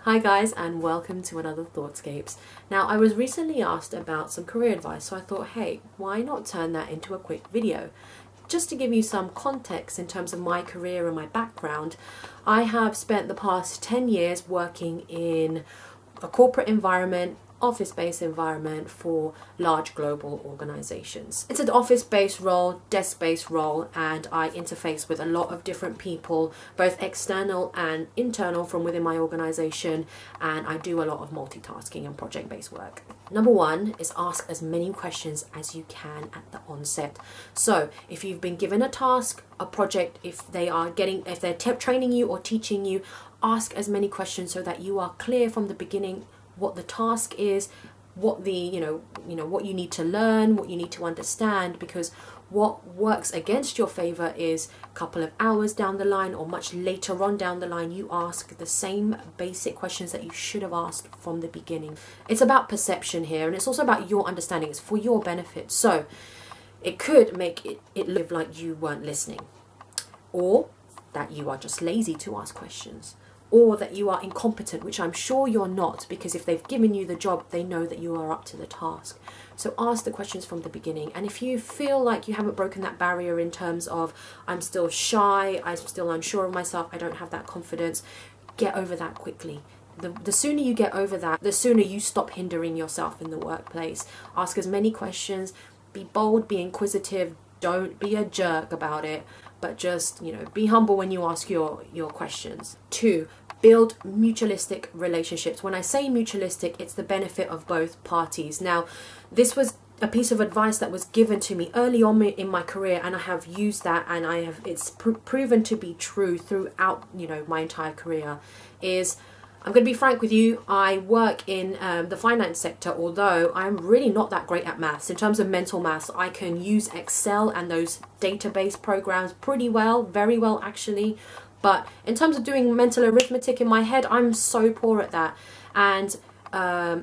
Hi guys, and welcome to another Thoughtscapes. Now, I was recently asked about some career advice, so I thought, hey, why not turn that into a quick video? Just to give you some context in terms of my career and my background, I have spent the past 10 years working in a corporate environment, office-based environment for large global organizations. It's an office-based role, desk-based role, and I interface with a lot of different people, both external and internal from within my organization, and I do a lot of multitasking and project-based work. Number one is ask as many questions as you can at the onset. So if you've been given a task, a project, if they're training you or teaching you, ask as many questions so that you are clear from the beginning what the task is, what what you need to learn, what you need to understand, because what works against your favor is a couple of hours down the line or much later on down the line, you ask the same basic questions that you should have asked from the beginning. It's about perception here, and it's also about your understanding. It's for your benefit. So it could make it look like you weren't listening, or that you are just lazy to ask questions, or that you are incompetent, which I'm sure you're not, because if they've given you the job, they know that you are up to the task. So ask the questions from the beginning. And if you feel like you haven't broken that barrier in terms of, I'm still shy, I'm still unsure of myself, I don't have that confidence, get over that quickly. The sooner you get over that, the sooner you stop hindering yourself in the workplace. Ask as many questions, be bold, be inquisitive, don't be a jerk about it, but just, be humble when you ask your questions. 2, build mutualistic relationships. When I say mutualistic, it's the benefit of both parties. Now, this was a piece of advice that was given to me early on in my career, and I have used that, and it's proven to be true throughout, my entire career. I'm going to be frank with you, I work in the finance sector, although I'm really not that great at maths. In terms of mental maths, I can use Excel and those database programs pretty well, very well actually. But in terms of doing mental arithmetic in my head, I'm so poor at that. And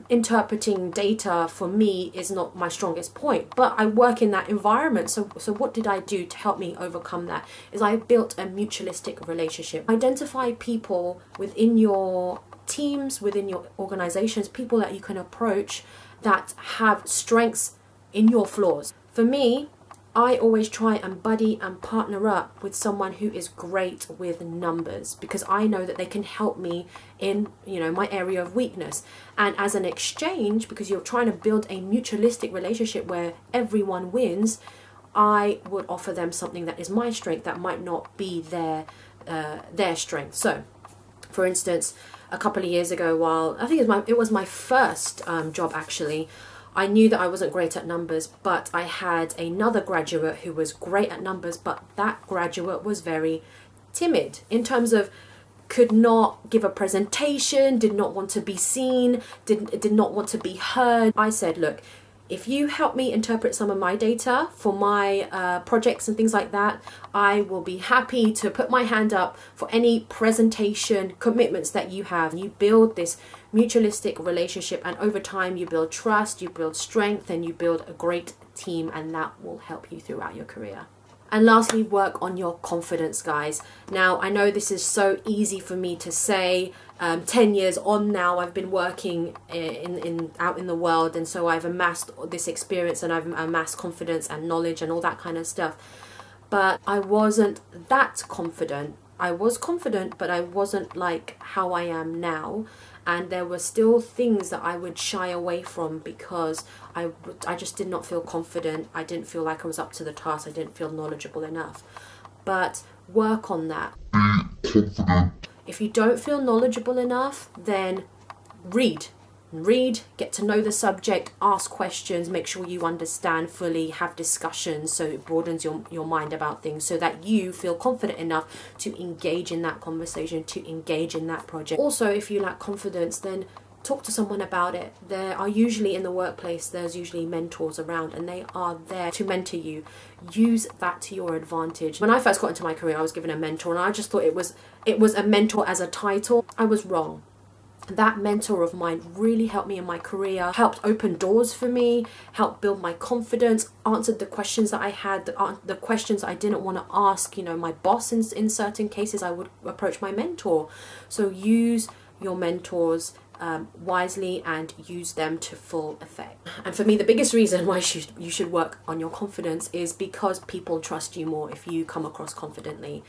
interpreting data for me is not my strongest point, but I work in that environment. So what did I do to help me overcome that? Is I built a mutualistic relationship. Identify people within your teams, within your organizations, people that you can approach that have strengths in your flaws. For me, I always try and buddy and partner up with someone who is great with numbers, because I know that they can help me in, my area of weakness. And as an exchange, because you're trying to build a mutualistic relationship where everyone wins, I would offer them something that is my strength that might not be their strength. So, for instance, a couple of years ago, while I think it was my first job actually, I knew that I wasn't great at numbers, but I had another graduate who was great at numbers, but that graduate was very timid in terms of could not give a presentation, did not want to be seen, did not want to be heard. I said, look, if you help me interpret some of my data for my projects and things like that, I will be happy to put my hand up for any presentation commitments that you have. You build this mutualistic relationship, and over time you build trust, you build strength, and you build a great team, and that will help you throughout your career. And lastly, work on your confidence, guys. Now, I know this is so easy for me to say. 10 years on now, I've been working out in the world, and so I've amassed this experience, and I've amassed confidence and knowledge and all that kind of stuff. But I wasn't that confident. I was confident, but I wasn't like how I am now. And there were still things that I would shy away from because I just did not feel confident. I didn't feel like I was up to the task. I didn't feel knowledgeable enough. But work on that. Be confident. If you don't feel knowledgeable enough, then read, get to know the subject, ask questions, make sure you understand fully, have discussions, so it broadens your mind about things so that you feel confident enough to engage in that conversation, to engage in that project. Also, if you lack confidence, then talk to someone about it. There are usually in the workplace, there's usually mentors around, and they are there to mentor you. Use that to your advantage. When I first got into my career, I was given a mentor, and I just thought it was a mentor as a title. I was wrong. That mentor of mine really helped me in my career, helped open doors for me, helped build my confidence, answered the questions that I had, the questions I didn't want to ask, my boss in certain cases. I would approach my mentor. So use your mentors wisely and use them to full effect. And for me, the biggest reason why you should work on your confidence is because people trust you more if you come across confidently.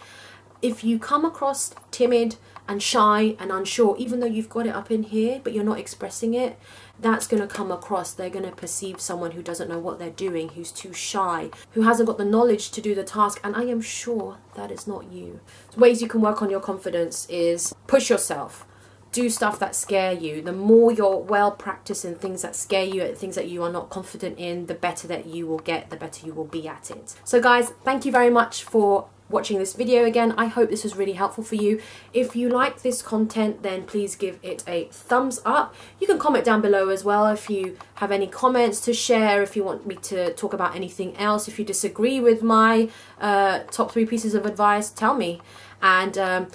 If you come across timid and shy and unsure, even though you've got it up in here but you're not expressing it, that's going to come across. They're going to perceive someone who doesn't know what they're doing, who's too shy, who hasn't got the knowledge to do the task, and I am sure that is not you. So ways you can work on your confidence is push yourself. Do stuff that scare you. The more you're well practiced in things that scare you, at things that you are not confident in, the better that you will get, the better you will be at it. So guys, thank you very much for watching this video again. I hope this was really helpful for you. If you like this content, then please give it a thumbs up. You can comment down below as well if you have any comments to share, if you want me to talk about anything else. If you disagree with my top 3 pieces of advice, tell me. And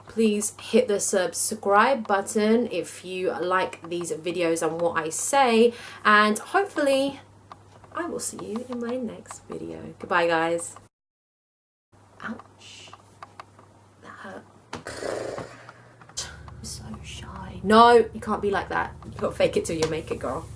please hit the subscribe button if you like these videos and what I say. And hopefully I will see you in my next video. Goodbye, guys. Ouch. That hurt. I'm so shy. No, you can't be like that. You gotta fake it till you make it, girl.